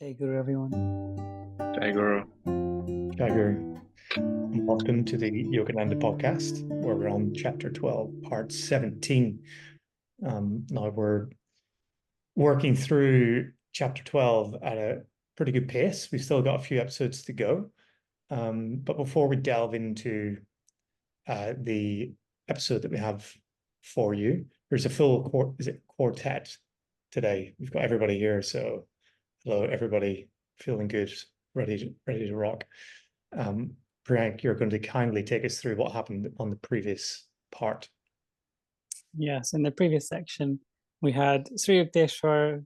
Hey, Guru, everyone. Tiger. Tiger, and welcome to the Yogananda podcast, where we're on chapter 12, part 17. Now we're working through chapter 12 at a pretty good pace. We've still got a few episodes to go. But before we delve into the episode that we have for you, there's a full quartet today. We've got everybody here. So hello, everybody, feeling good, ready to rock. Priyank, you're going to kindly take us through what happened on the previous part. Yes, in the previous section, we had Sri Yukteswar,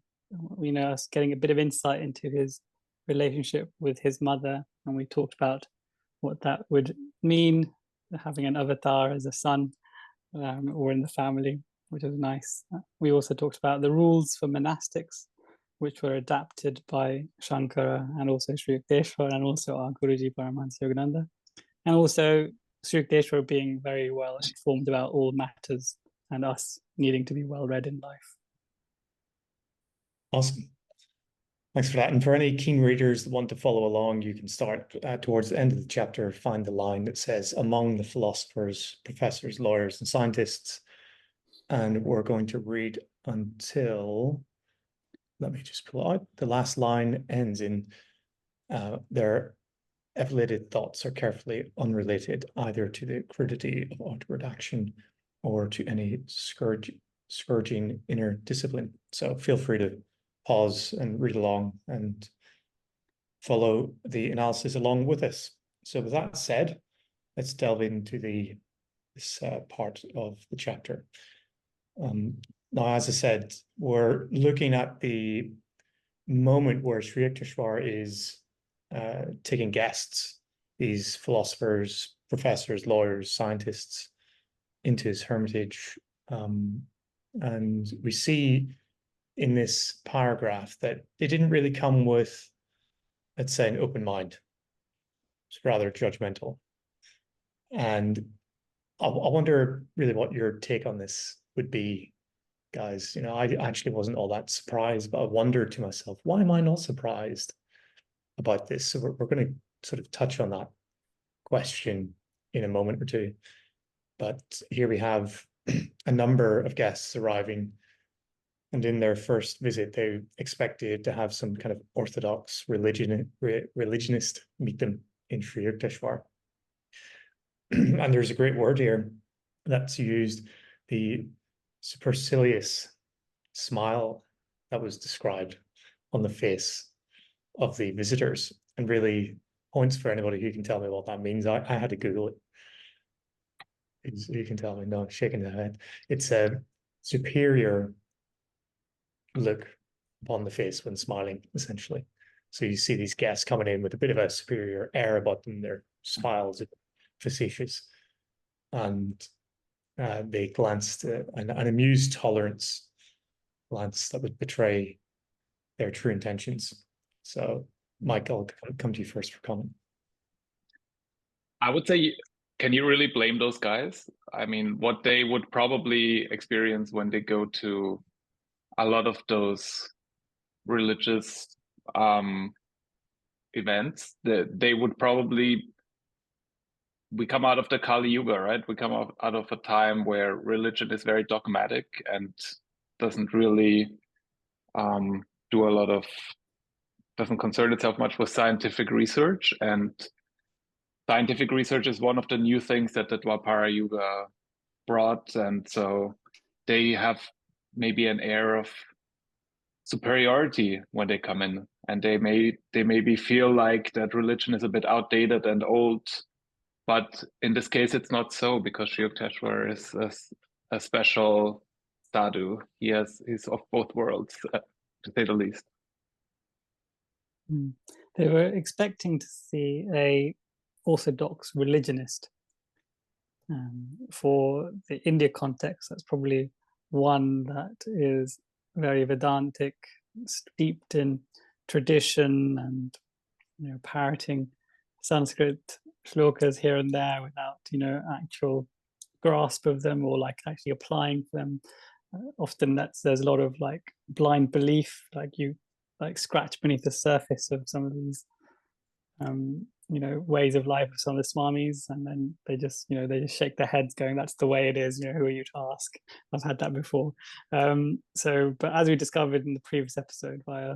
us getting a bit of insight into his relationship with his mother, and we talked about what that would mean, having an avatar as a son or in the family, which was nice. We also talked about the rules for monastics, which were adapted by Shankara and also Sri Yukteswar and also our Guruji Paramahansa Yogananda. And also Sri Yukteswar being very well informed about all matters and us needing to be well read in life. Awesome. Thanks for that. And for any keen readers that want to follow along, you can start towards the end of the chapter, find the line that says, among the philosophers, professors, lawyers, and scientists. And we're going to read until, let me just pull out, the last line ends in, their evaluated thoughts are carefully unrelated either to the crudity of outward action or to any scourging inner discipline. So feel free to pause and read along and follow the analysis along with us. So with that said, let's delve into this part of the chapter. Now, as I said, we're looking at the moment where Sri Yukteswar is taking guests, these philosophers, professors, lawyers, scientists, into his hermitage. And we see in this paragraph that they didn't really come with, let's say, an open mind. It's rather judgmental. And I wonder really what your take on this would be, guys. I actually wasn't all that surprised, but I wondered to myself, why am I not surprised about this? So we're going to sort of touch on that question in a moment or two. But here we have a number of guests arriving, and in their first visit, they expected to have some kind of orthodox religionist meet them in Sri Yukteswar. And there's a great word here that's used, the supercilious smile that was described on the face of the visitors, and really points for anybody who can tell me what that means. I had to Google it. You can tell me. No, shaking the head. It's a superior look upon the face when smiling, essentially. So you see these guests coming in with a bit of a superior air about them. Their smiles are facetious, and they glanced an amused tolerance glance that would betray their true intentions. So, Mike, I'll come to you first for comment. I would say, can you really blame those guys? I mean, what they would probably experience when they go to a lot of those religious events, they would probably, we come out of the Kali Yuga, right? We come out of a time where religion is very dogmatic and doesn't really do a lot of, doesn't concern itself much with scientific research. And scientific research is one of the new things that the Dwapara Yuga brought. And so they have maybe an air of superiority when they come in, and they maybe feel like that religion is a bit outdated and old. But in this case, it's not so, because Sri Yukteswar is a special sadhu. He's of both worlds, to say the least. They were expecting to see a orthodox religionist. For the India context, that's probably one that is very Vedantic, steeped in tradition and parroting Sanskrit shlokas here and there without actual grasp of them or like actually applying them. Often there's a lot of like blind belief, like like scratch beneath the surface of some of these ways of life of some of the swamis, and then they just shake their heads going, that's the way it is, who are you to ask? I've had that before. But as we discovered in the previous episode via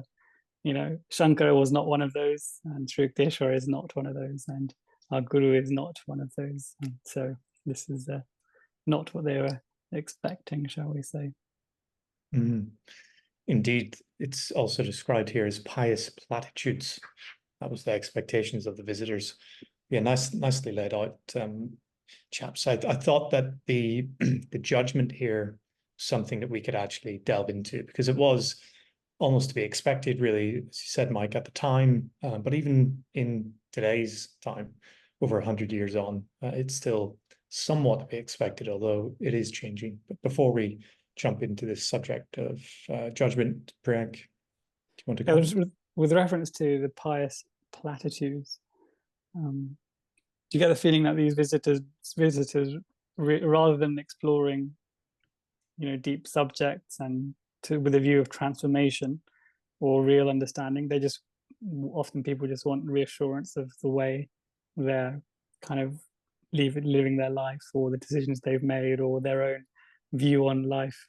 Shankara was not one of those, and Sri Yukteswar is not one of those, and our guru is not one of those, and so this is not what they were expecting, shall we say. Indeed, it's also described here as pious platitudes. That was the expectations of the visitors. Yeah, nicely laid out, chaps. I thought that the judgment here, something that we could actually delve into, because it was almost to be expected, really, as you said, Mike, at the time, but even in today's time, over 100 years on, it's still somewhat to be expected, although it is changing. But before we jump into this subject of judgment, Priyank, do you want to comment? With reference to the pious platitudes, do you get the feeling that these visitors, rather than exploring, deep subjects and with a view of transformation or real understanding, they just often people just want reassurance of the way they're kind of living their life, or the decisions they've made, or their own view on life.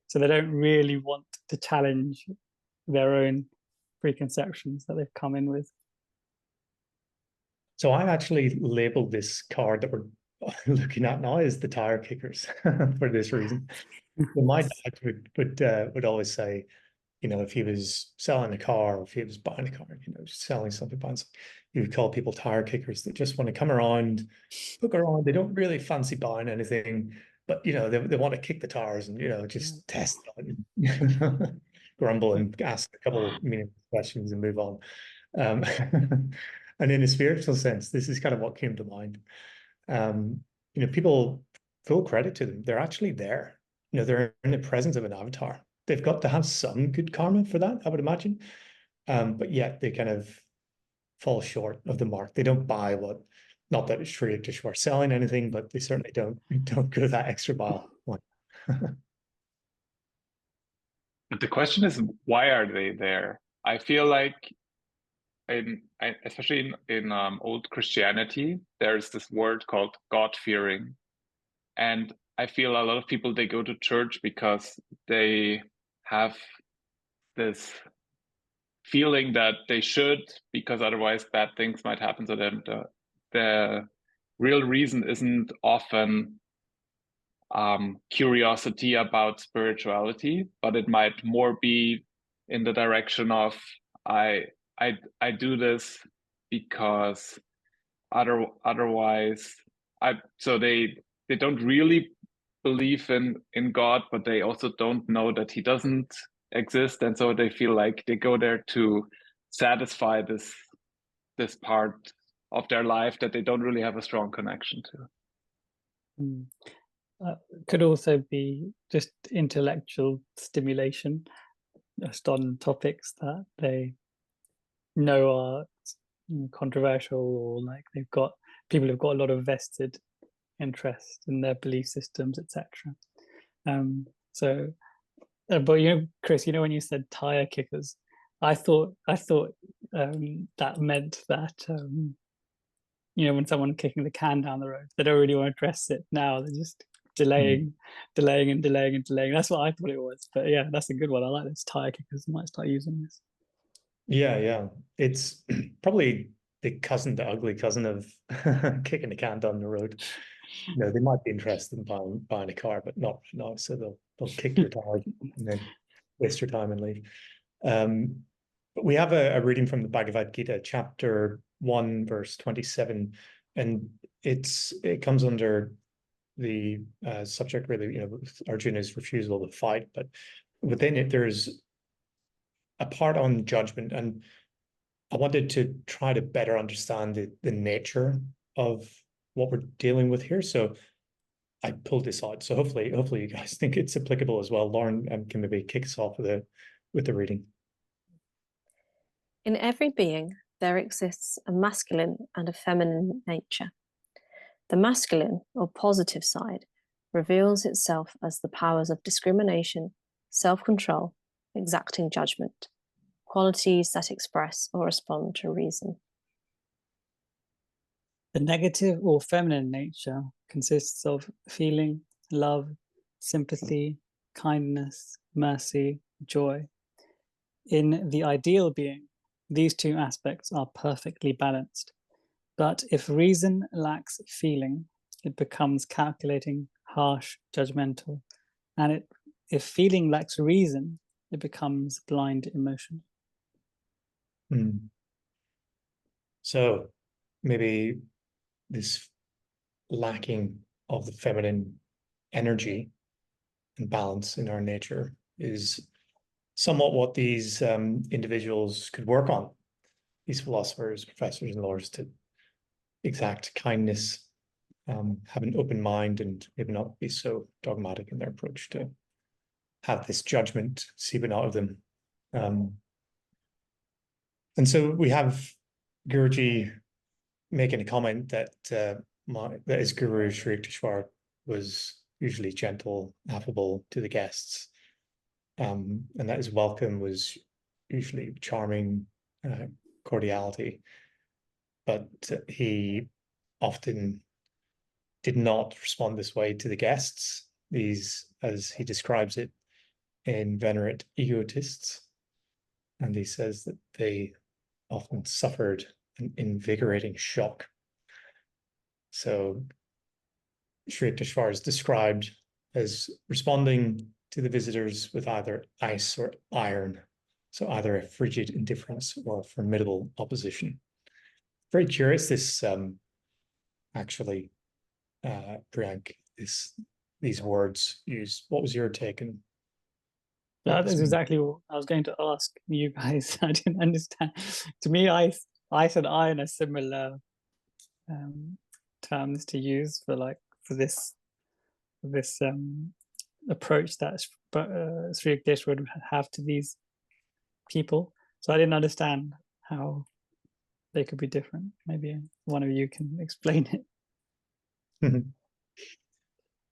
So they don't really want to challenge their own preconceptions that they've come in with. So I actually labeled this card that we're looking at now as the tire kickers for this reason. Well, my dad would always say, if he was selling a car, or if he was buying a car, selling something, buying something, he would call people tire kickers that just want to come around, look around. They don't really fancy buying anything, but they want to kick the tires and just test it, grumble and ask a couple meaningful questions and move on. And in a spiritual sense, this is kind of what came to mind. People, full credit to them, they're actually there. They're in the presence of an avatar. They've got to have some good karma for that, I would imagine. But yet they kind of fall short of the mark. They don't buy not that Sri Yukteswar selling anything, but they certainly don't go that extra mile. But the question is, why are they there? I feel like, especially in old Christianity, there's this word called God-fearing. And I feel a lot of people, they go to church because they have this feeling that they should, because otherwise bad things might happen to them. The real reason isn't often curiosity about spirituality, but it might more be in the direction of I do this because otherwise so they don't really believe in God, but they also don't know that he doesn't exist, and so they feel like they go there to satisfy this part of their life that they don't really have a strong connection to. Could also be just intellectual stimulation, just on topics that they know are controversial, or like people have got a lot of vested interest in their belief systems, etc. But Chris, when you said tire kickers, I thought that meant that when someone kicking the can down the road, they don't really want to address it now. They're just delaying. That's what I thought it was. But yeah, that's a good one. I like this tire kickers. I might start using this. Yeah. It's probably the ugly cousin of kicking the can down the road. They might be interested in buying a car, but not right now. So they'll kick your tires and then waste your time and leave. But we have a reading from the Bhagavad Gita, chapter 1, verse 27, and it comes under the subject, really, Arjuna's refusal to fight, but within it there's a part on judgment, and I wanted to try to better understand the nature of what we're dealing with here. So I pulled this out. So hopefully you guys think it's applicable as well. Lauren can maybe kick us off with the reading. In every being, there exists a masculine and a feminine nature. The masculine, or positive side, reveals itself as the powers of discrimination, self-control, exacting judgment, qualities that express or respond to reason. The negative or feminine nature consists of feeling, love, sympathy, kindness, mercy, joy. In the ideal being, these two aspects are perfectly balanced. But if reason lacks feeling, it becomes calculating, harsh, judgmental. And if feeling lacks reason, it becomes blind emotion. So maybe this lacking of the feminine energy and balance in our nature is somewhat what these individuals could work on, these philosophers, professors, and lawyers, to exact kindness, have an open mind, and maybe not be so dogmatic in their approach to have this judgment seeping out of them. And so we have Guruji making a comment that that his guru Sri Yukteswar was usually gentle, affable to the guests, and that his welcome was usually charming, cordiality, but he often did not respond this way to the guests. These, as he describes it, inveterate egotists, and he says that they often suffered an invigorating shock. So Sri Yukteswar is described as responding to the visitors with either ice or iron, so either a frigid indifference or a formidable opposition. Very curious, this actually, Priyank, these words used. What was your take? And that is exactly what I was going to ask you guys. I didn't understand. To me, ice and iron are similar terms to use for this approach that Sri Yukteswar would have to these people. So I didn't understand how they could be different. Maybe one of you can explain it.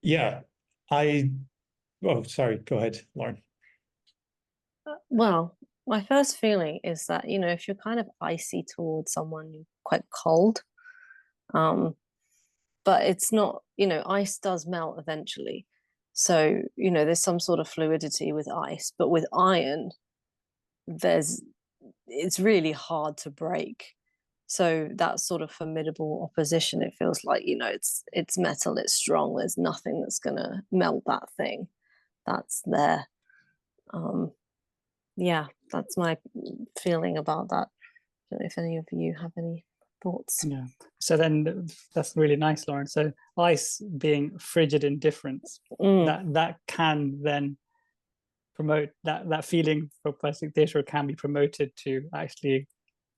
Yeah, oh, sorry, go ahead, Lauren. Well, my first feeling is that, if you're kind of icy towards someone, you're quite cold. But it's not, ice does melt eventually. So, there's some sort of fluidity with ice, but with iron, it's really hard to break. So that sort of formidable opposition, it feels like, it's metal, it's strong. There's nothing that's going to melt that thing that's there. Yeah, that's my feeling about that. I don't know if any of you have any thoughts. Yeah. So then that's really nice, Lauren. So ice being frigid indifference, that can then promote that feeling for plastic theatre can be promoted to actually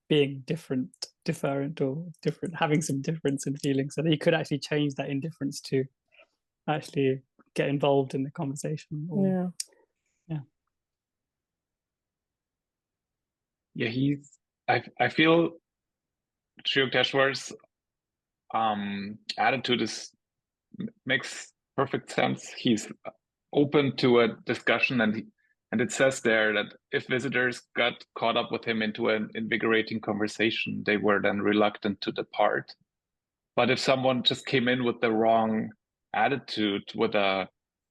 being different or different, having some difference in feeling, so that you could actually change that indifference to actually get involved in the conversation. I feel Sri Yukteswar's attitude makes perfect sense. He's open to a discussion, and it says there that if visitors got caught up with him into an invigorating conversation, they were then reluctant to depart. But if someone just came in with the wrong attitude, with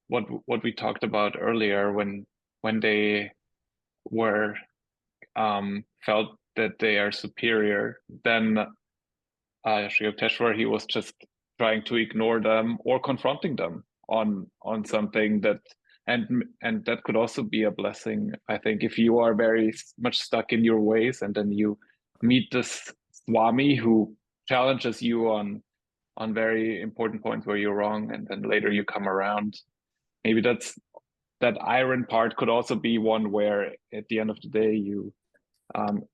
what we talked about earlier, when they were felt that they are superior, then Sri Yukteswar, he was just trying to ignore them or confronting them on something that, and that could also be a blessing. I think if you are very much stuck in your ways, and then you meet this Swami who challenges you on very important points where you're wrong, and then later you come around, maybe that iron part could also be one where at the end of the day you in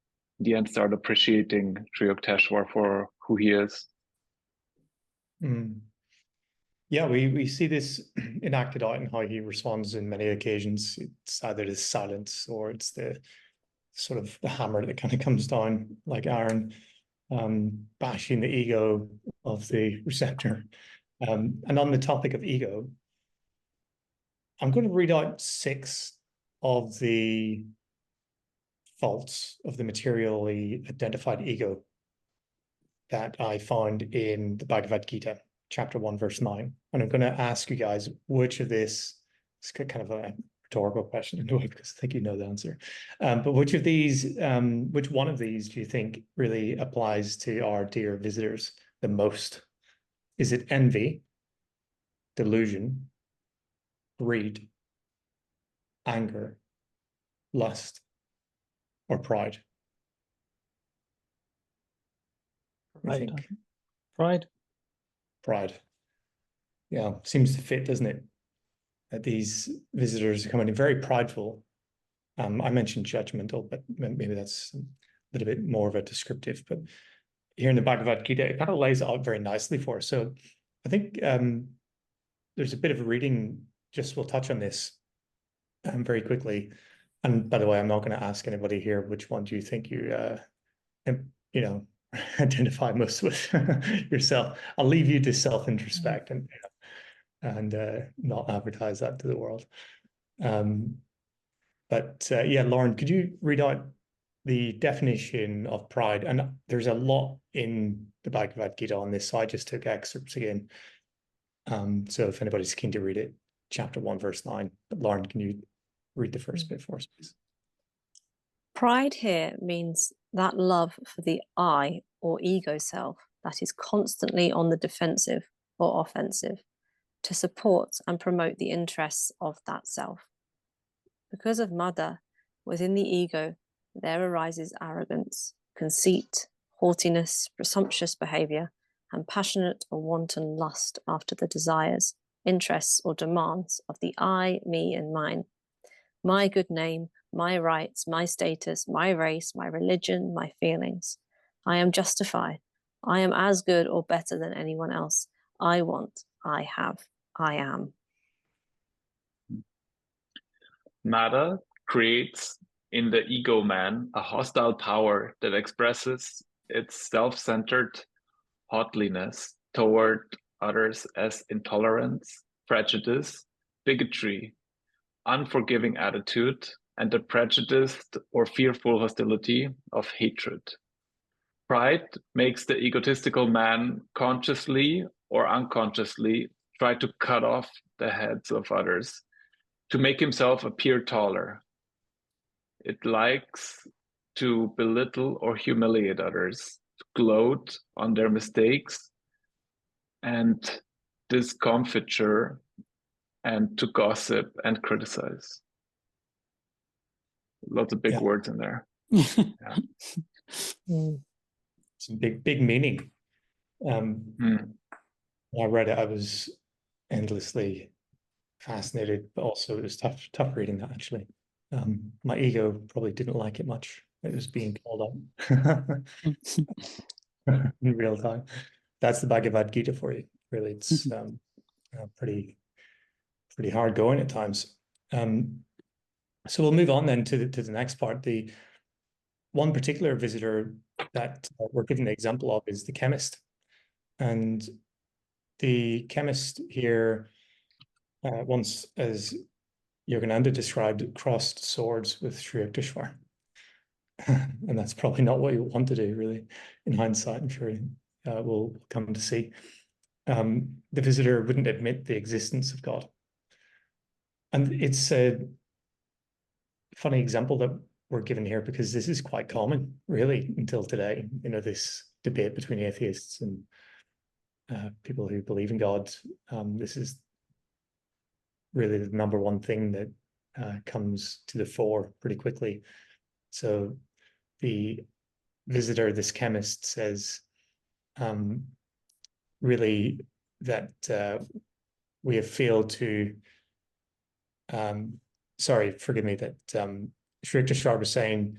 the end start appreciating Sri Yukteswar for who he is. Yeah, we see this enacted out in how he responds in many occasions. It's either the silence or it's the sort of the hammer that kind of comes down like iron, bashing the ego of the receptor. And on the topic of ego, I'm going to read out 6 of the faults of the materially identified ego that I found in the Bhagavad Gita, chapter 1, verse 9. And I'm going to ask you guys which of this is kind of a rhetorical question, because I think you know the answer. But which of these, which one of these do you think really applies to our dear visitors the most? Is it envy, delusion, greed, anger, lust, or pride? I think Pride. Pride. Yeah, seems to fit, doesn't it? That these visitors are coming in very prideful. I mentioned judgmental, but maybe that's a little bit more of a descriptive. But here in the Bhagavad Gita, it kind of lays it out very nicely for us. So I think there's a bit of a reading. Just we'll touch on this very quickly. And by the way, I'm not going to ask anybody here which one do you think you identify most with yourself. I'll leave you to self-introspect and not advertise that to the world. But yeah, Lauren, could you read out the definition of pride? And there's a lot in the Bhagavad Gita on this, so I just took excerpts again. So if anybody's keen to read it, chapter 1, verse 9. But Lauren, can you read the first bit for us, please? Pride here means that love for the I or ego self that is constantly on the defensive or offensive to support and promote the interests of that self. Because of mother, within the ego, there arises arrogance, conceit, haughtiness, presumptuous behavior, and passionate or wanton lust after the desires, interests, or demands of the I, me, and mine. My good name, my rights, my status, my race, my religion, my feelings. I am justified. I am as good or better than anyone else. I want, I have, I am. Matter creates in the ego man a hostile power that expresses its self-centered haughtiness toward others as intolerance, prejudice, bigotry, unforgiving attitude, and the prejudiced or fearful hostility of hatred. Pride makes the egotistical man consciously or unconsciously try to cut off the heads of others to make himself appear taller. It likes to belittle or humiliate others, to gloat on their mistakes and discomfiture, and to gossip and criticize. Lots of big words in there. Yeah. Some big meaning. When I read it, I was endlessly fascinated, but also it was tough reading that, actually. My ego probably didn't like it much. It was being called up in real time. That's the Bhagavad Gita for you. Really, it's pretty hard going at times. So we'll move on then to the next part. The one particular visitor that we're given the example of is the chemist. And the chemist here once, as Yogananda described, crossed swords with Sri Yukteswar. And that's probably not what you want to do, really, in hindsight. I'm sure we'll come to see. The visitor wouldn't admit the existence of God. And it's a funny example that we're given here, because this is quite common, really, until today. You know, this debate between atheists and people who believe in God. This is really the number one thing that comes to the fore pretty quickly. So the visitor, this chemist, says really that we have failed to sorry, forgive me, that Sri Yukteswar was saying,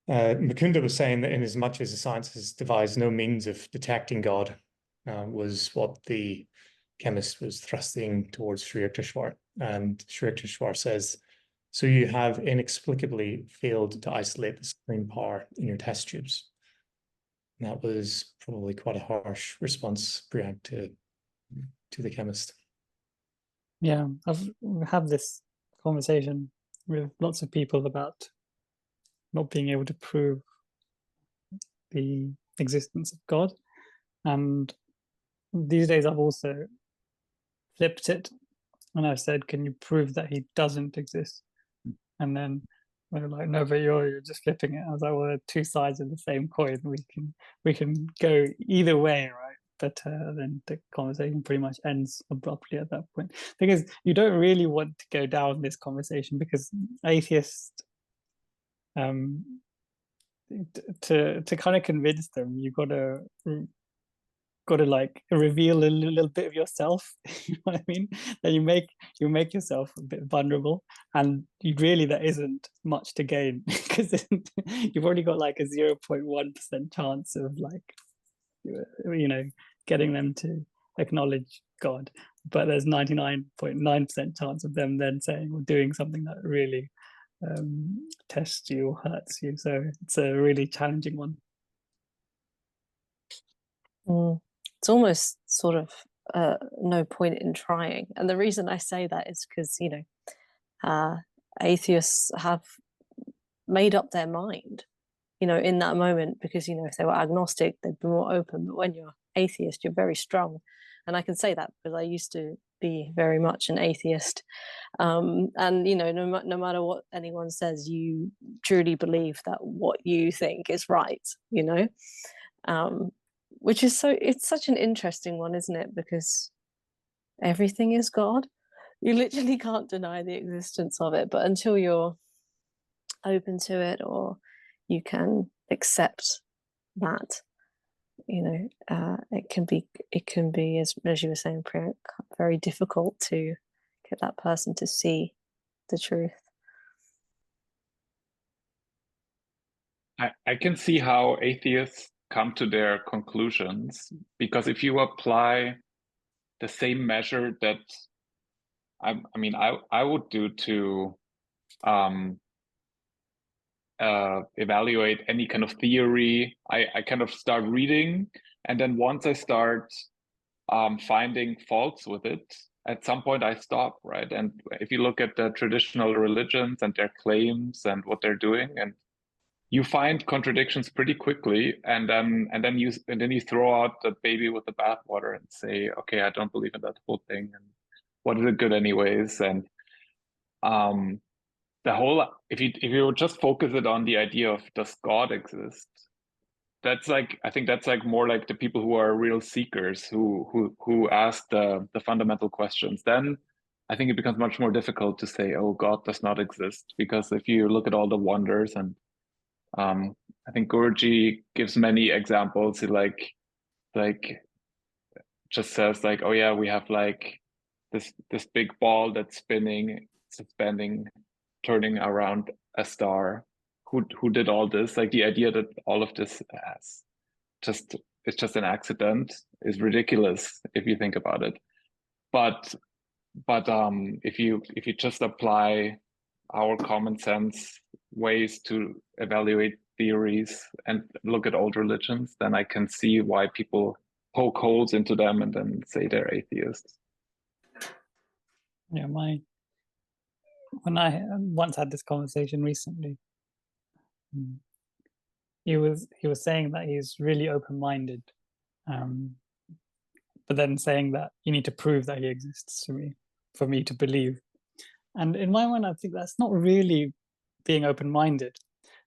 Mukunda was saying that in as much as the science has devised no means of detecting God, was what the chemist was thrusting towards Sri Yukteswar. And Sri Yukteswar says, so you have inexplicably failed to isolate the supreme power in your test tubes. And that was probably quite a harsh response, Brian, to the chemist. Yeah, I've had this conversation with lots of people about not being able to prove the existence of God. And these days I've also flipped it, and I've said, can you prove that he doesn't exist? And then they're like, no, but you're just flipping it. I was like, well, they're two sides of the same coin. We can go either way, right? But then the conversation pretty much ends abruptly at that point, because you don't really want to go down this conversation, because atheists, to kind of convince them, you gotta like reveal a little bit of yourself. You know what I mean? That you make yourself a bit vulnerable, and really there isn't much to gain, because you've already got like a 0.1% chance of like, you know, getting them to acknowledge God, but there's 99.9% chance of them then saying or doing something that really tests you or hurts you. So it's a really challenging one. It's almost sort of no point in trying. And the reason I say that is because, you know, atheists have made up their mind, you know, in that moment, because, you know, if they were agnostic, they'd be more open. But when you're atheist, you're very strong. And I can say that because I used to be very much an atheist. And, you know, no matter what anyone says, you truly believe that what you think is right, you know? Which is it's such an interesting one, isn't it? Because everything is God. You literally can't deny the existence of it, but until you're open to it, or you can accept that, you know, it can be as you were saying, Priya, very difficult to get that person to see the truth. I can see how atheists come to their conclusions, because if you apply the same measure that I would do to evaluate any kind of theory, I kind of start reading, and then once I start finding faults with it, at some point I stop, right? And if you look at the traditional religions and their claims and what they're doing, and you find contradictions pretty quickly, and then you throw out the baby with the bathwater and say, okay, I don't believe in that whole thing, and what is it good anyways? And the whole, if you just focus it on the idea of, does God exist? That's like, I think that's like more like the people who are real seekers, who ask the fundamental questions. Then I think it becomes much more difficult to say, oh, God does not exist, because if you look at all the wonders, and I think Guruji gives many examples. He like just says like, oh yeah, we have like this big ball that's spinning, suspending, turning around a star. Who did all this? Like, the idea that all of this it's just an accident is ridiculous if you think about it. But if you just apply our common sense ways to evaluate theories and look at old religions, then I can see why people poke holes into them and then say they're atheists. Yeah, when I once had this conversation recently, he was saying that he's really open-minded, but then saying that you need to prove that he exists to me for me to believe. And in my mind, I think that's not really being open-minded.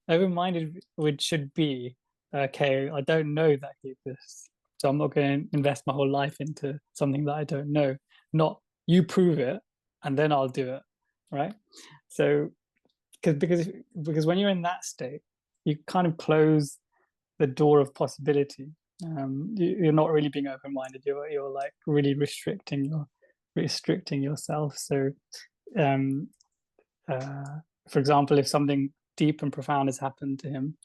Open-minded should be, okay, I don't know that he exists, so I'm not going to invest my whole life into something that I don't know. Not, you prove it and then I'll do it, right? So because when you're in that state, you kind of close the door of possibility. You're not really being open-minded. You're like really restricting yourself. So for example, if something deep and profound has happened to him,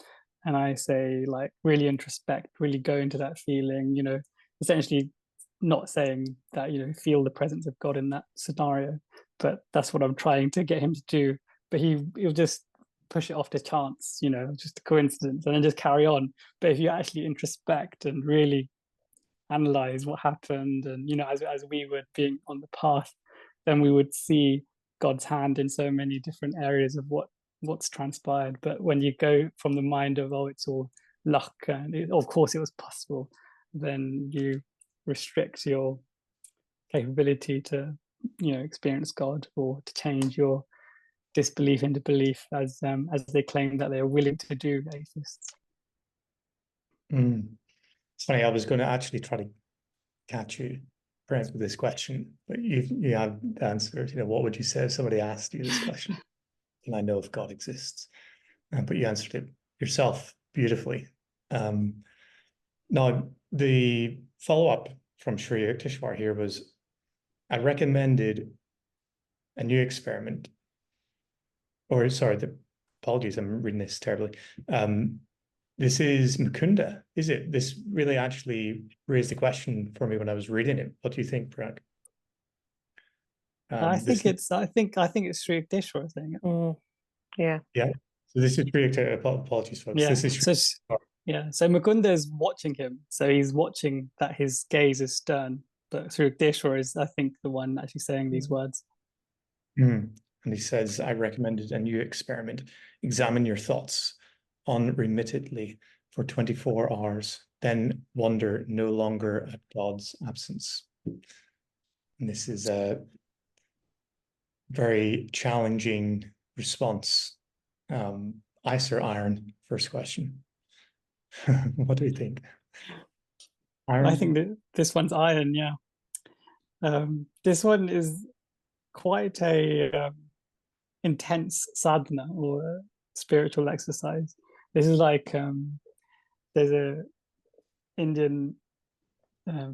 and I say like, really introspect, really go into that feeling, you know, essentially not saying that, you know, feel the presence of God in that scenario, but that's what I'm trying to get him to do. But he'll just push it off to chance, you know, just a coincidence, and then just carry on. But if you actually introspect and really analyze what happened, and, you know, as we were being on the path, then we would see God's hand in so many different areas of what what's transpired. But when you go from the mind of, oh, it's all luck, and of course it was possible, then you restrict your capability to, experience God, or to change your disbelief into belief, as they claim that they are willing to do, atheists. It's funny, I was going to actually try to catch you, perhaps, with this question, but you have answered. What would you say if somebody asked you this question? And I know if God exists, but you answered it yourself beautifully. Now, the follow-up from Sri Yukteswar here was, I recommended a new experiment, or sorry, apologies, I'm reading this terribly. This is Mukunda, is it? This really actually raised the question for me when I was reading it. What do you think, Parag? I think it's Sri Yukteswar saying it. Yeah. Yeah. So this is Sri Yukteswar. Apologies, folks. Yeah. This is Sri So Mukunda is watching him. So he's watching that his gaze is stern. But Sri Yukteswar is, I think, the one actually saying these words. And he says, I recommended a new experiment. Examine your thoughts unremittedly for 24 hours, then wonder no longer at God's absence. And this is a very challenging response. Ice or iron? First question. What do you think? Iron? I think that this one's iron, yeah. This one is quite a intense sadhana, or a spiritual exercise. This is like, there's a Indian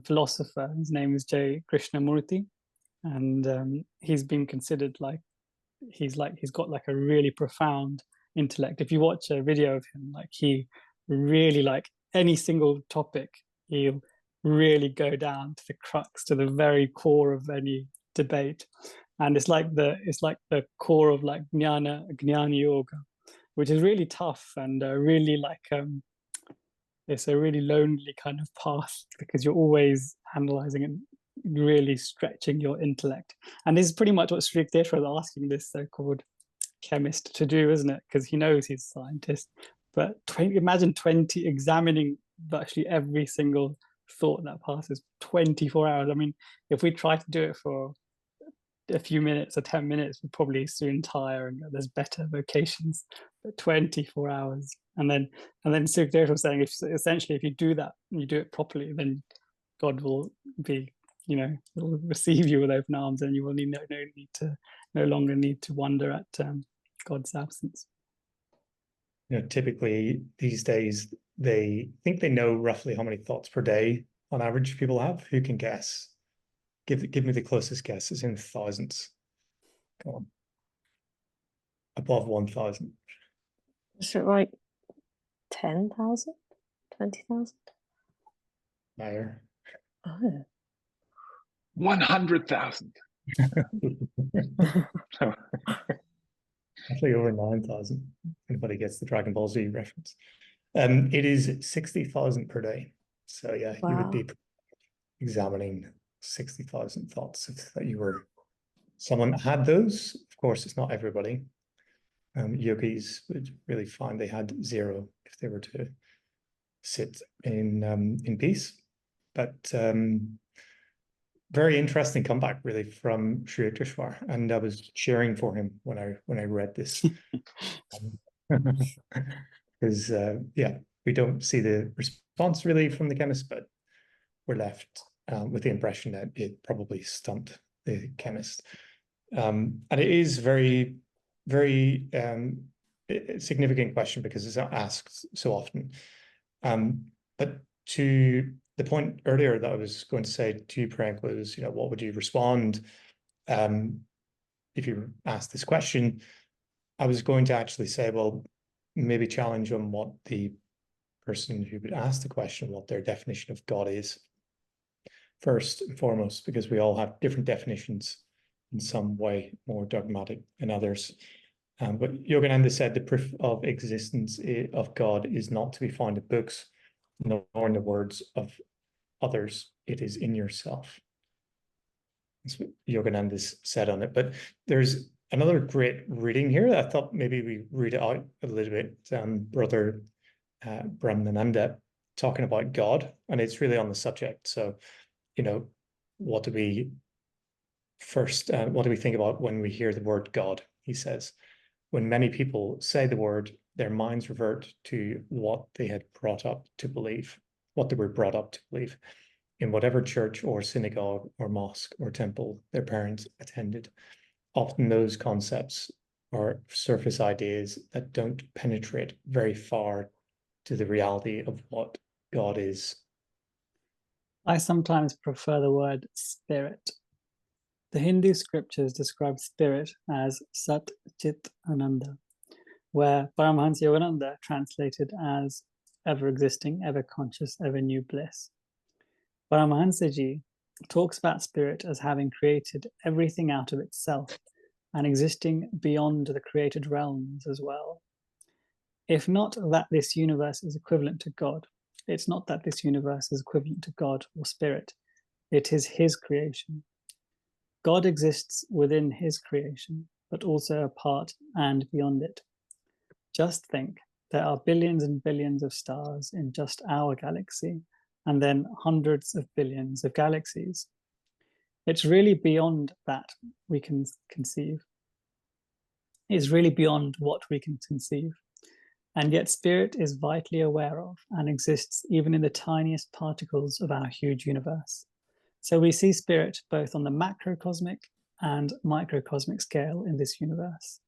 philosopher, his name is J. Krishnamurti, and he's been considered he's got like a really profound intellect. If you watch a video of him, he really, any single topic, he'll really go down to the crux, to the very core of any debate. And it's like the core of jnana yoga, which is really tough, and really it's a really lonely kind of path, because you're always analyzing and really stretching your intellect. And this is pretty much what Sri Yukteswar is asking this so-called chemist to do, isn't it? Because he knows he's a scientist. But imagine examining virtually every single thought that passes 24 hours. I mean, if we try to do it for a few minutes or 10 minutes, we'd probably soon tire, and there's better vocations. But 24 hours. And then Sri Yukteswar was saying, if you do that and you do it properly, then God will be, will receive you with open arms, and you will no longer need to wonder at God's absence. Typically these days, they think they know roughly how many thoughts per day on average people have. Who can guess? Give me the closest guess. It's in thousands. Come on. Above 1,000. Is it like 10,000? 20,000? Higher. Oh. 100,000. Actually over 9,000. Anybody gets the Dragon Ball Z reference. It is 60,000 per day. So yeah, Wow. you would be examining 60,000 thoughts if someone had those. Of course, it's not everybody. Yogis would really find they had zero if they were to sit in peace. But very interesting comeback, really, from Sri Yukteswar, and I was cheering for him when I read this, because we don't see the response really from the chemist, but we're left with the impression that it probably stumped the chemist, and it is very, very significant question because it's asked so often. But to the point earlier that I was going to say to you, Prank, was, what would you respond if you were asked this question? I was going to actually say, well, maybe challenge on what the person who would ask the question, what their definition of God is, first and foremost, because we all have different definitions in some way, more dogmatic than others. But Yogananda said the proof of existence of God is not to be found in books, nor in the words of others. It is in yourself. That's what Yogananda said on it. But there's Another great reading here. I thought maybe we read it out a little bit. Brother Brahmananda talking about God, and it's really on the subject. So, what do we think about when we hear the word God? He says, when many people say the word, their minds revert to what they were brought up to believe in whatever church or synagogue or mosque or temple their parents attended. Often those concepts are surface ideas that don't penetrate very far to the reality of what God is. I sometimes prefer the word spirit. The Hindu scriptures describe spirit as Sat Chit Ananda, where Paramahansa Yogananda translated as ever existing, ever conscious, ever new bliss. Paramahansa Ji talks about spirit as having created everything out of itself and existing beyond the created realms as well. If not that this universe is equivalent to God, it's not that this universe is equivalent to God or spirit, it is his creation. God exists within his creation, but also apart and beyond it. Just think, there are billions and billions of stars in just our galaxy, and then hundreds of billions of galaxies. It's really beyond that we can conceive. It's really beyond what we can conceive. And yet spirit is vitally aware of and exists even in the tiniest particles of our huge universe. So we see spirit both on the macrocosmic and microcosmic scale in this universe,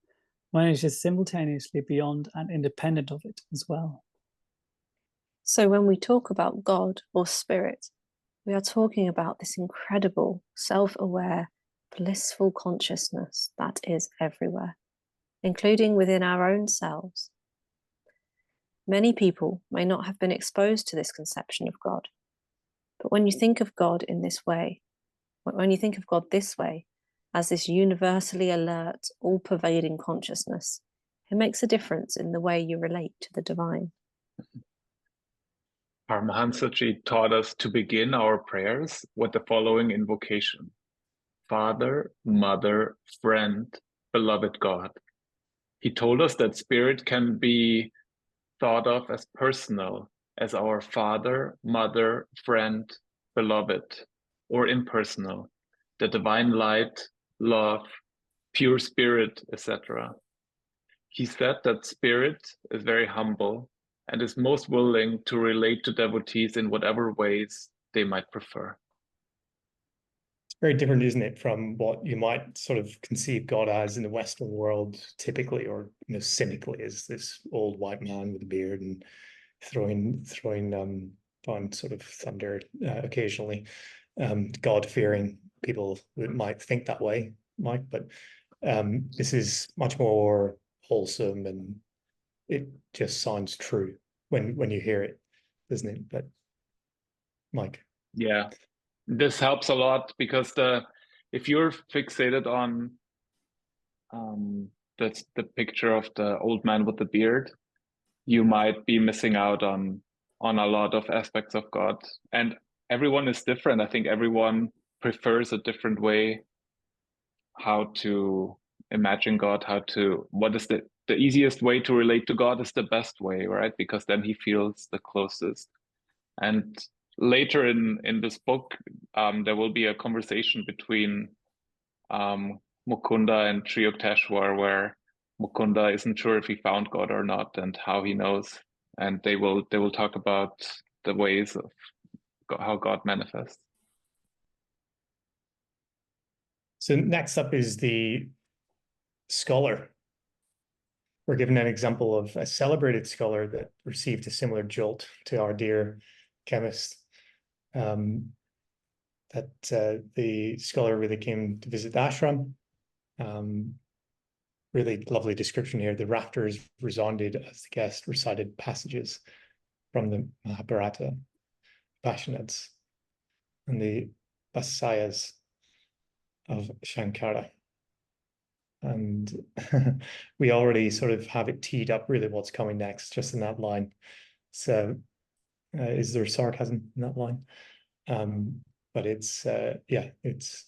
when it is simultaneously beyond and independent of it as well. So when we talk about God or spirit, we are talking about this incredible, self-aware, blissful consciousness that is everywhere, including within our own selves. Many people may not have been exposed to this conception of God, but when you think of God in this way, when you think of God this way, as this universally alert, all-pervading consciousness, it makes a difference in the way you relate to the divine. Paramahansa Ji taught us to begin our prayers with the following invocation: Father, Mother, Friend, Beloved God. He told us that spirit can be thought of as personal, as our Father, Mother, Friend, Beloved, or impersonal, the divine light, love, pure spirit, etc. He said that spirit is very humble and is most willing to relate to devotees in whatever ways they might prefer. It's very different, isn't it, from what you might sort of conceive God as in the Western world typically, or cynically, as this old white man with a beard and throwing on sort of thunder occasionally. God-fearing people might think that way, Mike, but this is much more wholesome, and it just sounds true when you hear it, doesn't it? But Mike. Yeah, this helps a lot, because if you're fixated on the picture of the old man with the beard, you might be missing out on a lot of aspects of God. And everyone is different. I think everyone prefers a different way how to imagine God, what is the easiest way to relate to God is the best way, right? Because then he feels the closest. And later in this book, there will be a conversation between Mukunda and Sri Yukteswar, where Mukunda isn't sure if he found God or not and how he knows. And they will talk about the ways of how God manifests. So next up is the scholar. We're given an example of a celebrated scholar that received a similar jolt to our dear chemist. That the scholar really came to visit the ashram. Really lovely description here. The rafters resounded as the guest recited passages from the Mahabharata, Upanishads, and the Vasayas of Shankara. And we already sort of have it teed up really what's coming next, just in that line. So is there sarcasm in that line? But it's, yeah, it's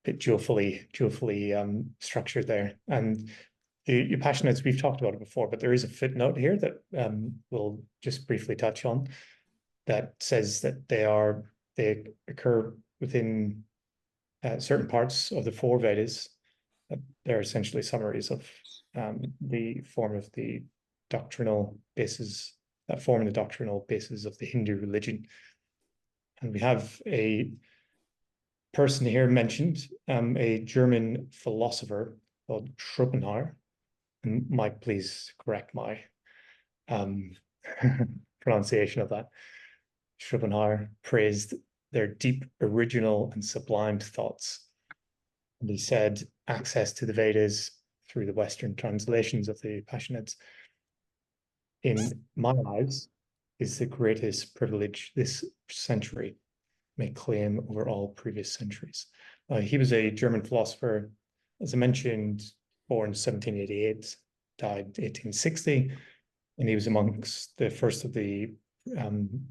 bit joyfully structured there. And the Passionates, we've talked about it before, but there is a footnote here that we'll just briefly touch on that says that they occur within certain parts of the four Vedas. They're essentially summaries of the form of the doctrinal basis that form the doctrinal basis of the Hindu religion. And we have a person here mentioned, a German philosopher called Schopenhauer. And Mike, please correct my pronunciation of that. Schopenhauer praised their deep, original, and sublime thoughts. And he said, access to the Vedas through the Western translations of the Passionates, in my eyes, is the greatest privilege this century may claim over all previous centuries. He was a German philosopher, as I mentioned, born 1788, died 1860, and he was amongst the first of the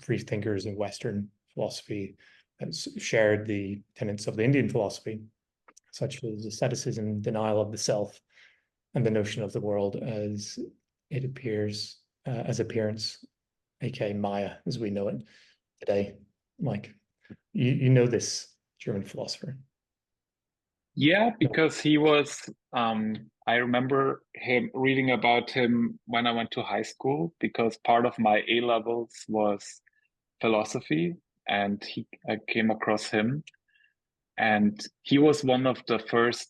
free thinkers in Western philosophy that shared the tenets of the Indian philosophy, such as asceticism, denial of the self, and the notion of the world as it appears, as appearance, aka Maya, as we know it today. Mike, you know this German philosopher. Yeah, because he was, I remember reading about him when I went to high school, because part of my A levels was philosophy, and I came across him. And he was one of the first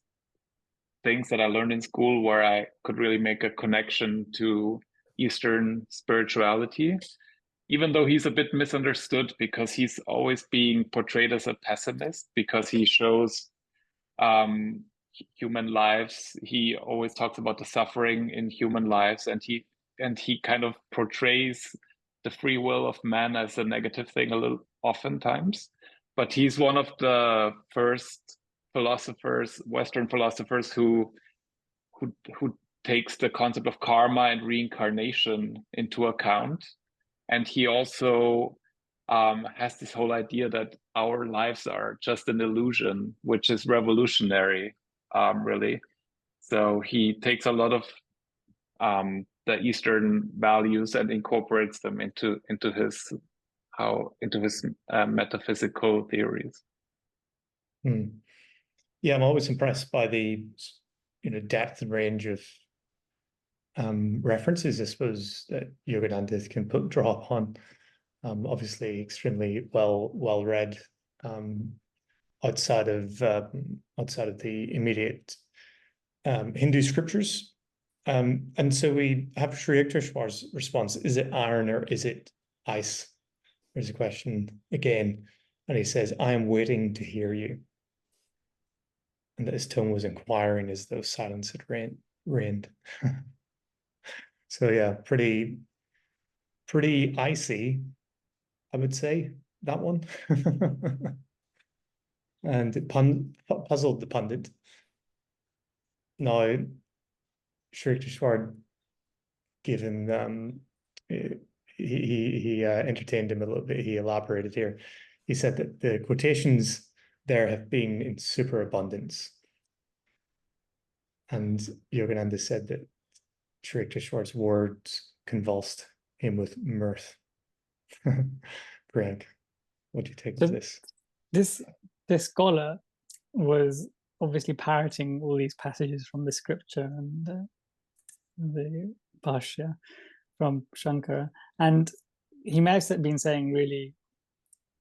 things that I learned in school where I could really make a connection to Eastern spirituality, even though he's a bit misunderstood because he's always being portrayed as a pessimist, because he shows human lives. He always talks about the suffering in human lives, and he kind of portrays the free will of man as a negative thing a little oftentimes. But he's one of the first philosophers, Western philosophers, who takes the concept of karma and reincarnation into account. And he also has this whole idea that our lives are just an illusion, which is revolutionary, really. So he takes a lot of the Eastern values and incorporates them into his metaphysical theories. Yeah, I'm always impressed by the depth and range of references, I suppose, that Yogananda can draw upon. Obviously, extremely well read outside of the immediate Hindu scriptures. And so we have Sri Yukteswar's response: is it iron or is it ice? There's a question again, and he says, "I am waiting to hear you." And that his tone was inquiring, as though silence had reigned. So yeah, pretty icy, I would say, that one. And it puzzled the pundit. Now, Sri Yukteswar gave him, he entertained him a little bit. He elaborated here. He said that the quotations there have been in superabundance. And Yogananda said that Sri Yukteswar's words convulsed him with mirth. Greg, what do you take of this? This scholar was obviously parroting all these passages from the scripture and the Bhashya from Shankara, and he may have been saying really,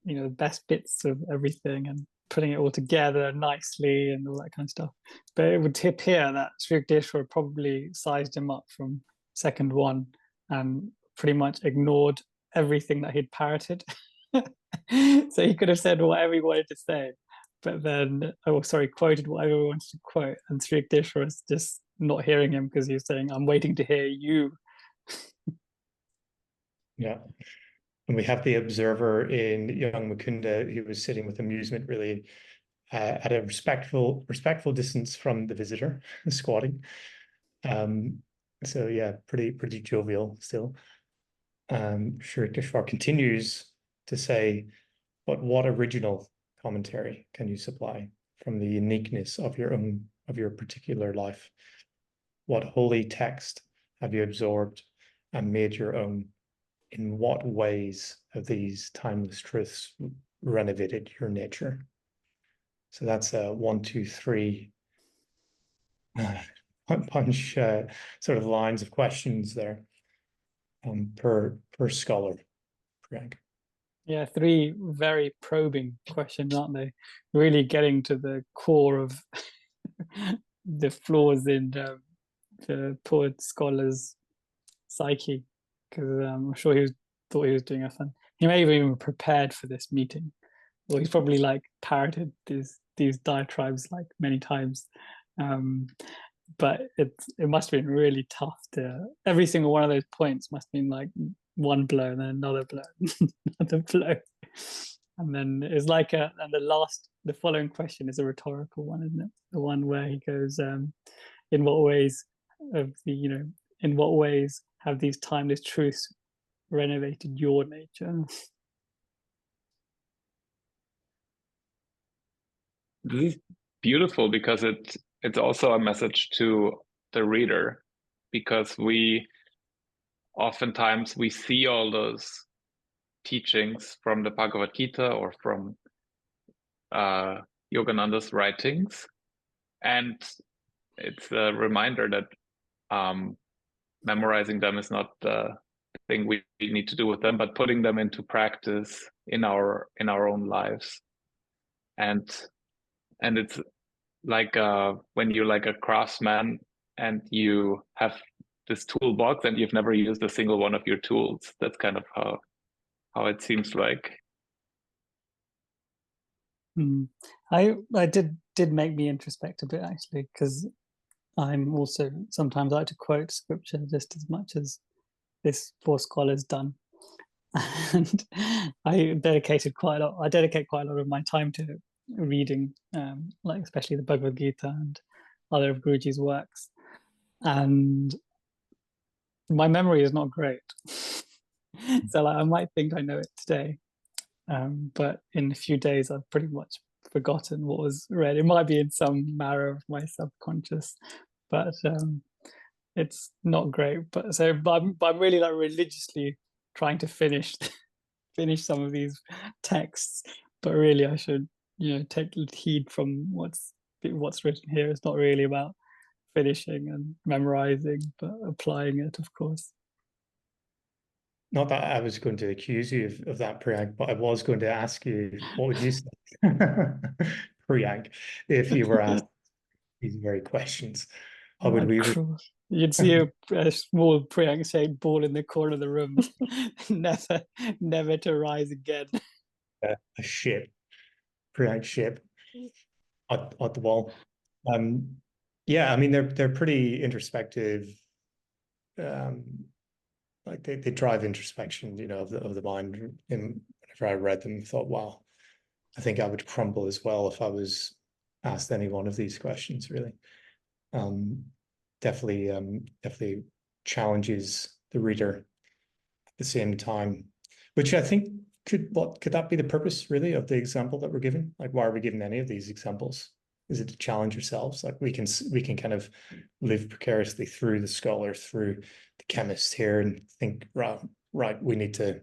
the best bits of everything and putting it all together nicely and all that kind of stuff. But it would appear that Sri Yukteswar probably sized him up from second one and pretty much ignored everything that he'd parroted. So he could have said whatever he wanted to say, but then, quoted whatever he wanted to quote, and Sri Yukteswar was just not hearing him because he was saying, "I'm waiting to hear you." Yeah. And we have the observer in young Mukunda. He was sitting with amusement, really, at a respectful distance from the visitor, squatting. So yeah, pretty jovial still. Sri Yukteswar continues to say, "But what original commentary can you supply from the uniqueness of your particular life? What holy text have you absorbed and made your own? In what ways have these timeless truths renovated your nature? So that's a 1, 2, 3 punch sort of lines of questions there per scholar. Greg. Yeah, 3 very probing questions, aren't they? Really getting to the core of the flaws in the poor scholar's psyche, because I'm sure thought he was doing a fun. He may have even prepared for this meeting, or he's probably like parroted these diatribes like many times. But it must have been really tough to every single one of those points must have been like one blow and then another blow, another blow, and then it's like and the following question is a rhetorical one, isn't it? The one where he goes, in what ways in what ways have these timeless truths renovated your nature? This is beautiful because it's also a message to the reader, because oftentimes we see all those teachings from the Bhagavad Gita or from Yogananda's writings, and it's a reminder that memorizing them is not the thing we need to do with them, but putting them into practice in our own lives. And it's like when you're like a craftsman and you have this toolbox and you've never used a single one of your tools. That's kind of how it seems like. I did make me introspect a bit, actually, because I'm also sometimes like to quote scripture just as much as this poor scholar's done. And I dedicate quite a lot of my time to reading, like especially the Bhagavad Gita and other of Guruji's works. And my memory is not great. So like, I might think I know it today, but in a few days I've pretty much forgotten what was read. It might be in some marrow of my subconscious, but it's not great. But I'm really like religiously trying to finish some of these texts. But really, I should take heed from what's written here. It's not really about finishing and memorizing, but applying it, of course. Not that I was going to accuse you of that, Priyank, but I was going to ask you, what would you say, Priyank, if you were asked these very questions? How would we? You'd see a small Priyank-shaped ball in the corner of the room, never to rise again. A ship, Priyank ship at the wall. Yeah, I mean they're pretty introspective. Like they drive introspection, of the mind. And whenever I read them, I thought, wow, I think I would crumble as well if I was asked any one of these questions. Really, definitely challenges the reader at the same time, which I think could that be the purpose really of the example that we're given? Like, why are we given any of these examples? Is it to challenge ourselves? Like we can kind of live precariously through the scholar, through the chemist here, and think, right, we need to,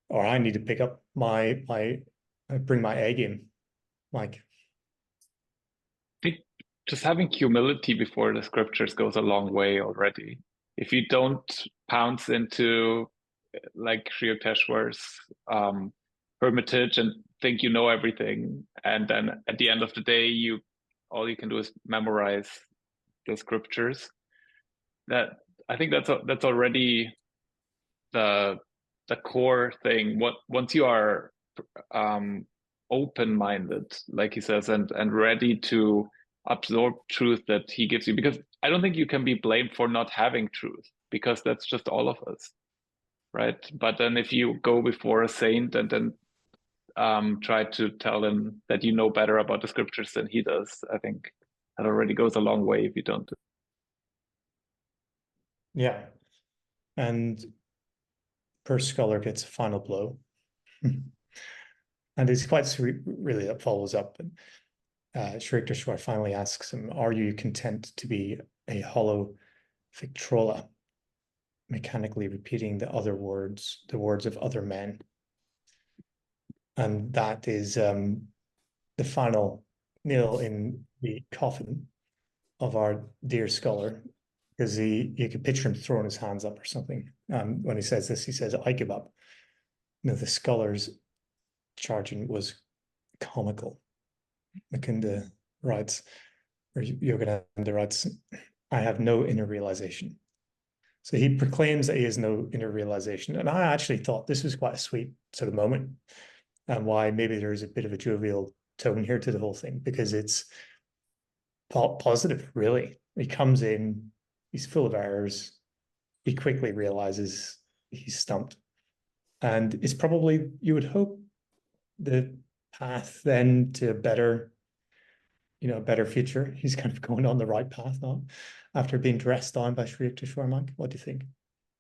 or I need to pick up bring my A game. Like, I think just having humility before the scriptures goes a long way already. If you don't pounce into like Sri Yukteswar's hermitage and think you know everything, and then at the end of the day all you can do is memorize the scriptures, that I think that's already the core thing. Once you are open-minded, like he says, and ready to absorb truth that he gives you, because I don't think you can be blamed for not having truth, because that's just all of us, right? But then if you go before a saint and then try to tell him that you know better about the scriptures than he does, I think that already goes a long way if you don't. Yeah, and per scholar gets a final blow. And it's quite sweet, really, that follows up. Sri Yukteswar finally asks him, "Are you content to be a hollow Victrola, mechanically repeating the words of other men?" And that is the final nail in the coffin of our dear scholar, because you could picture him throwing his hands up or something. When he says this, he says, "I give up." The scholar's charging was comical. Makunda writes, or Yogananda writes, "I have no inner realization." So he proclaims that he has no inner realization. And I actually thought this was quite a sweet sort of moment, and why maybe there's a bit of a jovial tone here to the whole thing, because it's positive, really. He comes in, he's full of errors, he quickly realizes he's stumped. And it's probably, you would hope, the path then to a better future. He's kind of going on the right path now after being dressed down by Sri Yukteswar. What do you think?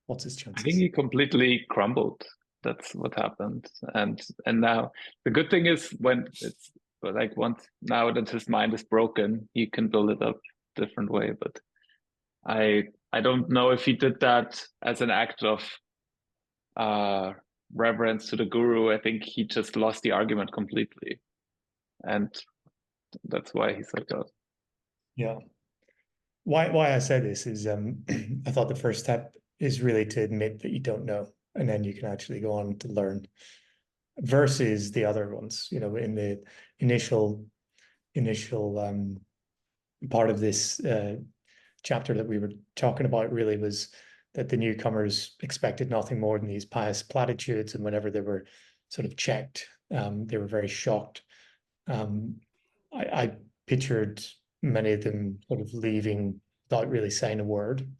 What's his chances? I think he completely crumbled. That's what happened. And now the good thing is, when it's like, once now that his mind is broken, he can build it up different way. But I don't know if he did that as an act of reverence to the guru. I think he just lost the argument completely, and that's why he's like that. Yeah. Why I say this is I thought the first step is really to admit that you don't know, and then you can actually go on to learn, versus the other ones. In the initial part of this chapter that we were talking about really was that the newcomers expected nothing more than these pious platitudes, and whenever they were sort of checked, they were very shocked. I pictured many of them sort of leaving without really saying a word,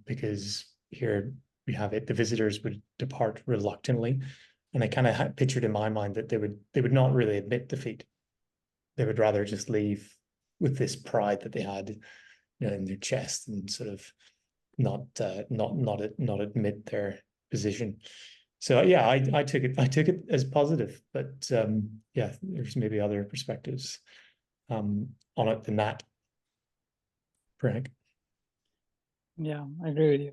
because here we have it, the visitors would depart reluctantly, and I kind of pictured in my mind that they would not really admit defeat. They would rather just leave with this pride that they had, in their chest, and sort of not admit their position. So yeah, I took it as positive, but yeah, there's maybe other perspectives on it than that. Frank? Yeah, I agree with you.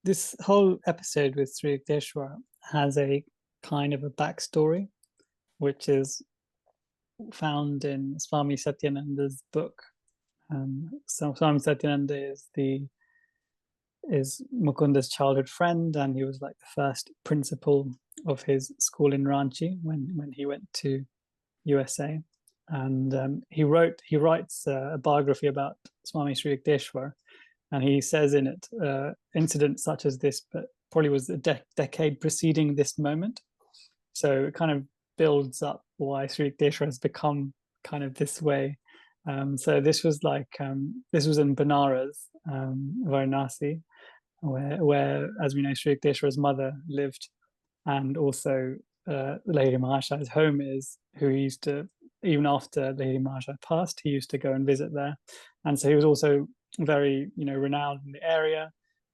This whole episode with Sri Yukteswar has a kind of a backstory, which is found in Swami Satyananda's book. So Swami Satyananda is Mukunda's childhood friend, and he was like the first principal of his school in Ranchi when he went to USA. And he writes a biography about Swami Sri Yukteswar, and he says in it, incidents such as this, but probably was a decade preceding this moment. So it kind of builds up why Sri Yukteswar has become kind of this way. So this was this was in Banaras, Varanasi, where, as we know, Sri Yukteswar's mother lived, and also Lady Mahashai's home is, who he used to, even after Lady Mahashai passed, he used to go and visit there. And so he was also very, renowned in the area,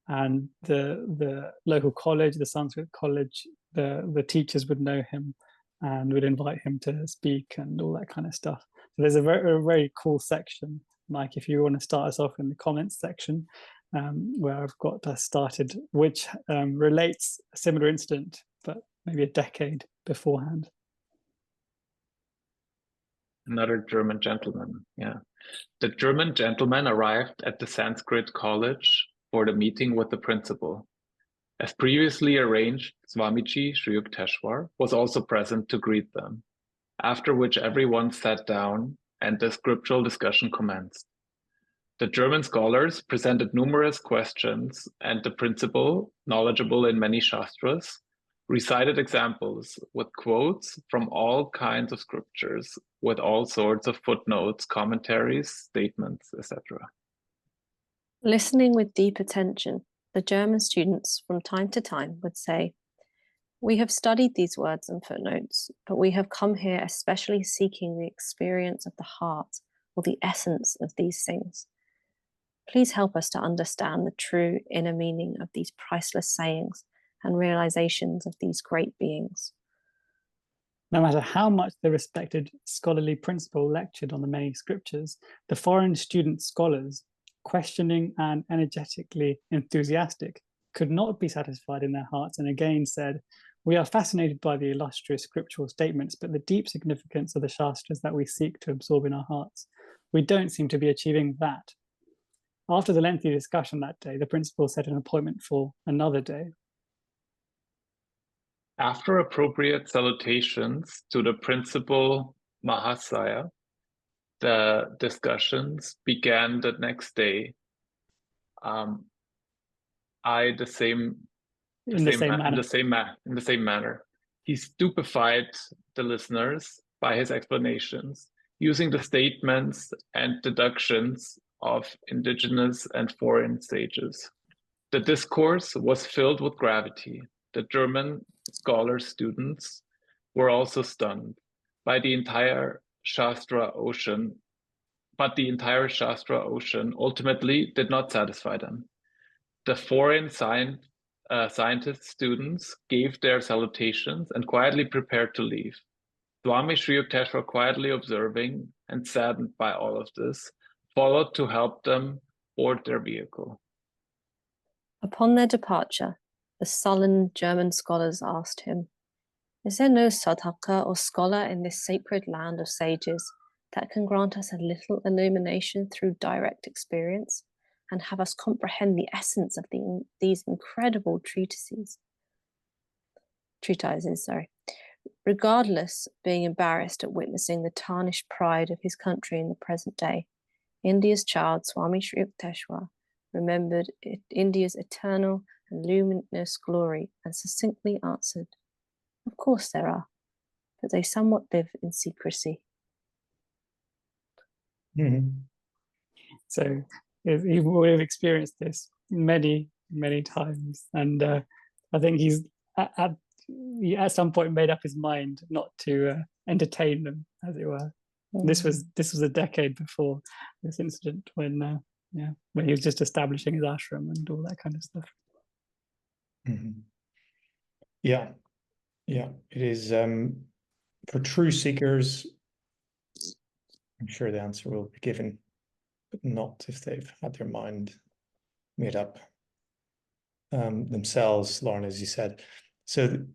and the local college, the Sanskrit college, the teachers would know him and would invite him to speak and all that kind of stuff. So there's a very cool section, Mike, if you want to start us off in the comments section, where I've got us started, which relates a similar incident, but maybe a decade beforehand. Another German gentleman, yeah. The German gentleman arrived at the Sanskrit college for the meeting with the principal. As previously arranged, Swamiji Sri Yukteswar was also present to greet them, after which everyone sat down and the scriptural discussion commenced. The German scholars presented numerous questions, and the principal, knowledgeable in many shastras, recited examples with quotes from all kinds of scriptures, with all sorts of footnotes, commentaries, statements, etc. Listening with deep attention, the German students from time to time would say, "We have studied these words and footnotes, but we have come here especially seeking the experience of the heart, or the essence of these things. Please help us to understand the true inner meaning of these priceless sayings and realizations of these great beings." No matter how much the respected scholarly principal lectured on the many scriptures, the foreign student scholars, questioning and energetically enthusiastic, could not be satisfied in their hearts, and again said, "We are fascinated by the illustrious scriptural statements, but the deep significance of the Shastras that we seek to absorb in our hearts, we don't seem to be achieving that." After the lengthy discussion that day, the principal set an appointment for another day. After appropriate salutations to the principal Mahasaya, the discussions began the next day. In the same manner. He stupefied the listeners by his explanations, using the statements and deductions of indigenous and foreign sages. The discourse was filled with gravity. The German scholar students were also stunned by the entire Shastra ocean, but the entire Shastra ocean ultimately did not satisfy them. The foreign scientist students gave their salutations and quietly prepared to leave. Swami Sri Yukteswar, quietly observing and saddened by all of this, followed to help them board their vehicle. Upon their departure, the sullen German scholars asked him, "Is there no sadhaka or scholar in this sacred land of sages that can grant us a little illumination through direct experience and have us comprehend the essence of these incredible treatises? Regardless, being embarrassed at witnessing the tarnished pride of his country in the present day, India's child, Swami Sri Yukteswar, remembered India's eternal and luminous glory and succinctly answered, "Of course there are, but they somewhat live in secrecy." Mm-hmm. So he would have experienced this many, many times, and I think he's at some point made up his mind not to entertain them, as it were. This was a decade before this incident, when he was just establishing his ashram and all that kind of stuff. Mm-hmm. Yeah, it is for true seekers. I'm sure the answer will be given, but not if they've had their mind made up themselves, Lauren, as you said. So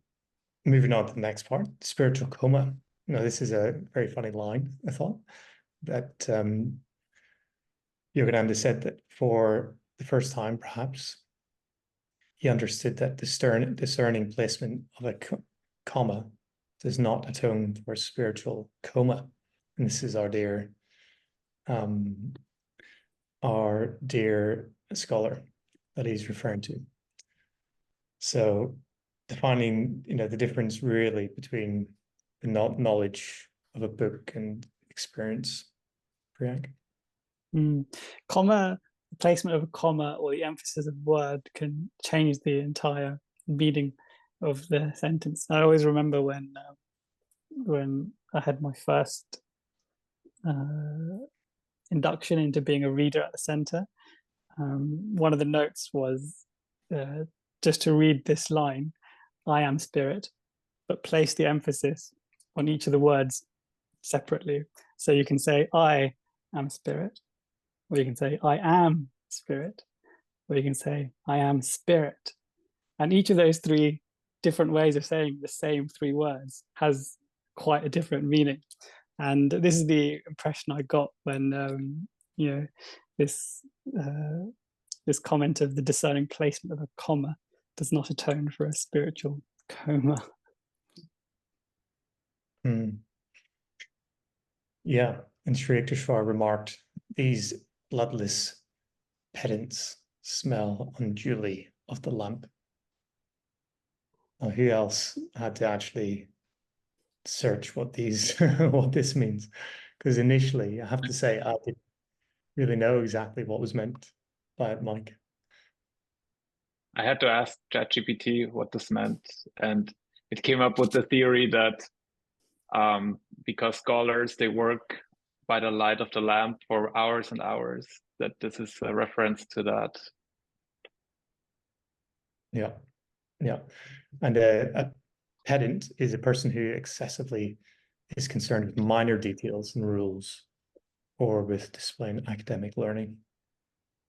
moving on to the next part, spiritual coma. Now, this is a very funny line, I thought, that Yogananda said that for the first time, perhaps, he understood that discerning placement of a comma does not atone for spiritual coma. And this is our dear scholar that he's referring to. So defining, the difference really between the knowledge of a book and experience. Priyank? Comma, the placement of a comma or the emphasis of word can change the entire meaning of the sentence. I always remember when I had my first induction into being a reader at the center. One of the notes was just to read this line, "I am spirit," but place the emphasis on each of the words separately. So you can say, "I am spirit," or you can say, "I am spirit," or you can say, "I am spirit." And each of those three different ways of saying the same three words has quite a different meaning. And this is the impression I got when this comment of the discerning placement of a comma does not atone for a spiritual coma. Yeah, and Sri Yukteswar remarked, "These bloodless pedants smell unduly of the lamp." Now, who else had to actually search what this means? Because initially, I have to say, I didn't really know exactly what was meant by it, Mike. I had to ask ChatGPT what this meant, and it came up with the theory that because scholars, they work by the light of the lamp for hours and hours, that this is a reference to that. Yeah. And Pedant is a person who excessively is concerned with minor details and rules or with displaying academic learning.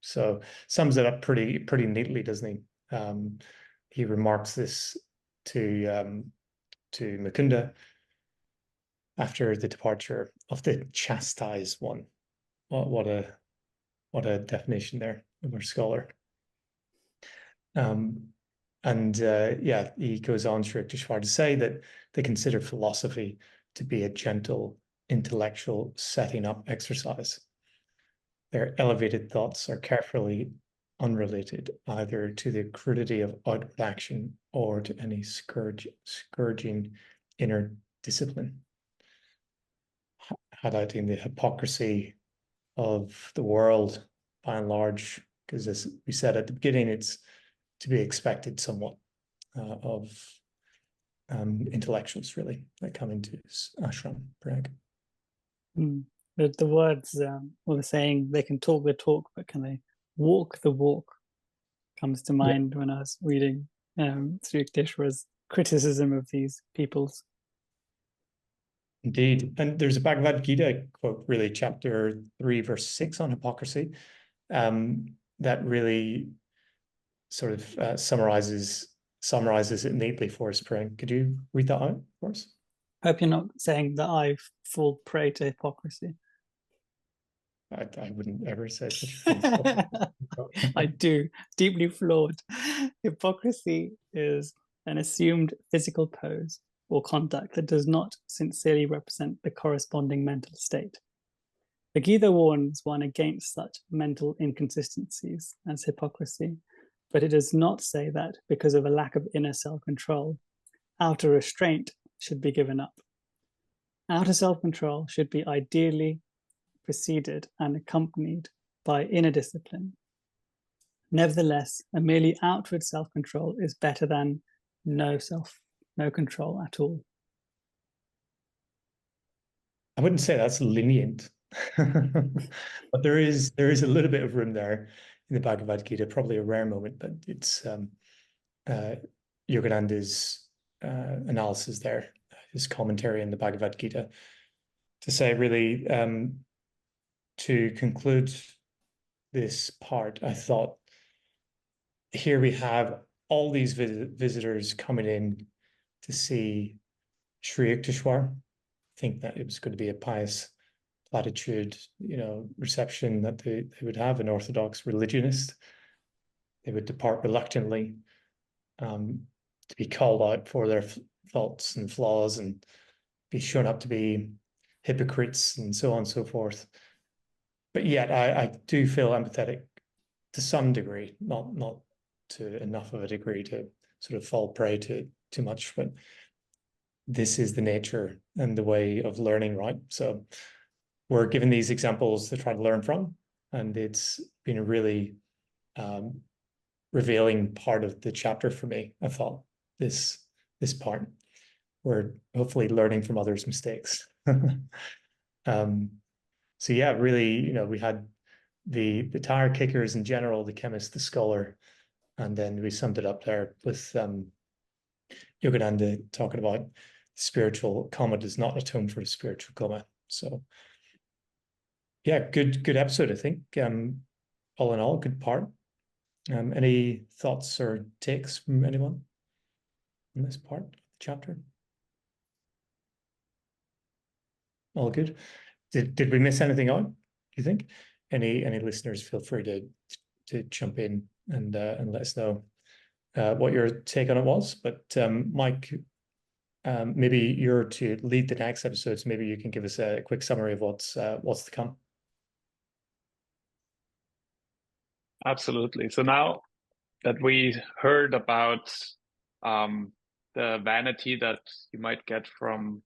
So sums it up pretty neatly, doesn't he? He remarks this to Mukunda after the departure of the chastised one. What a definition there of our scholar. Yeah, he goes on, Sri Yukteswar, to say that they consider philosophy to be a gentle intellectual setting up exercise. Their elevated thoughts are carefully unrelated either to the crudity of outward action or to any scourging inner discipline, highlighting the hypocrisy of the world by and large, because as we said at the beginning, it's to be expected somewhat of intellectuals really that come into ashram, Parag. The words or the saying, they can talk the talk, but can they walk the walk, comes to mind when I was reading Sri Yukteswar's criticism of these peoples. Indeed. And there's a Bhagavad Gita quote, really, chapter 3, verse 6 on hypocrisy, that really sort of summarizes it neatly for us, Prem. Could you read that out for us? Hope you're not saying that I fall prey to hypocrisy. I wouldn't ever say such a thing. I do. Deeply flawed. Hypocrisy is an assumed physical pose or conduct that does not sincerely represent the corresponding mental state. The Gita warns one against such mental inconsistencies as hypocrisy, but it does not say that because of a lack of inner self-control, outer restraint should be given up. Outer self-control should be ideally preceded and accompanied by inner discipline. Nevertheless, a merely outward self-control is better than no control at all. I wouldn't say that's lenient, but there is a little bit of room there in the Bhagavad Gita, probably a rare moment, but it's Yogananda's analysis there, his commentary in the Bhagavad Gita, to say really, to conclude this part, I thought here we have all these visitors coming in to see Sri Yukteswar. I think that it was going to be a pious platitude, reception that they would have, an Orthodox religionist. They would depart reluctantly, to be called out for their faults and flaws and be shown up to be hypocrites and so on and so forth. But yet I do feel empathetic to some degree, not to enough of a degree to sort of fall prey to too much, but this is the nature and the way of learning, right? So we're given these examples to try to learn from, and it's been a really revealing part of the chapter for me. I thought this part, we're hopefully learning from others' mistakes. So yeah, really, we had the tire kickers in general, the chemist, the scholar, and then we summed it up there with Yogananda talking about spiritual coma does not atone for a spiritual coma. So yeah, good episode, I think. All in all, good part. Any thoughts or takes from anyone in this part of the chapter? All good. Did we miss anything out, do you think? Any listeners, feel free to jump in and let us know what your take on it was. But Mike, maybe you're to lead the next episodes. Maybe you can give us a quick summary of what's to come. Absolutely. So now that we heard about the vanity that you might get from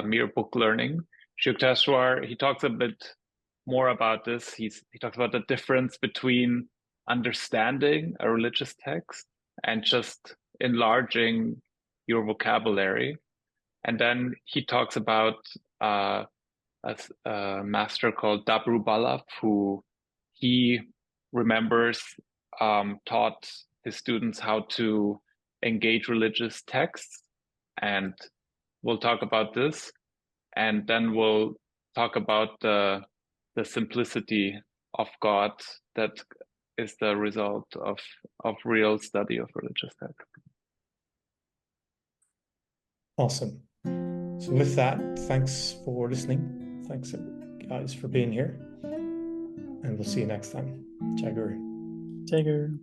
mere book learning, Sri Yukteswar, he talks a bit more about this. He talks about the difference between understanding a religious text and just enlarging your vocabulary. And then he talks about a master called Dabru Balaf, who he remembers taught his students how to engage religious texts, and we'll talk about this, and then we'll talk about the simplicity of God that is the result of real study of religious texts. Awesome. So with that, thanks for listening. Thanks, guys, for being here. And we'll see you next time. Jai Guru. Jai Guru.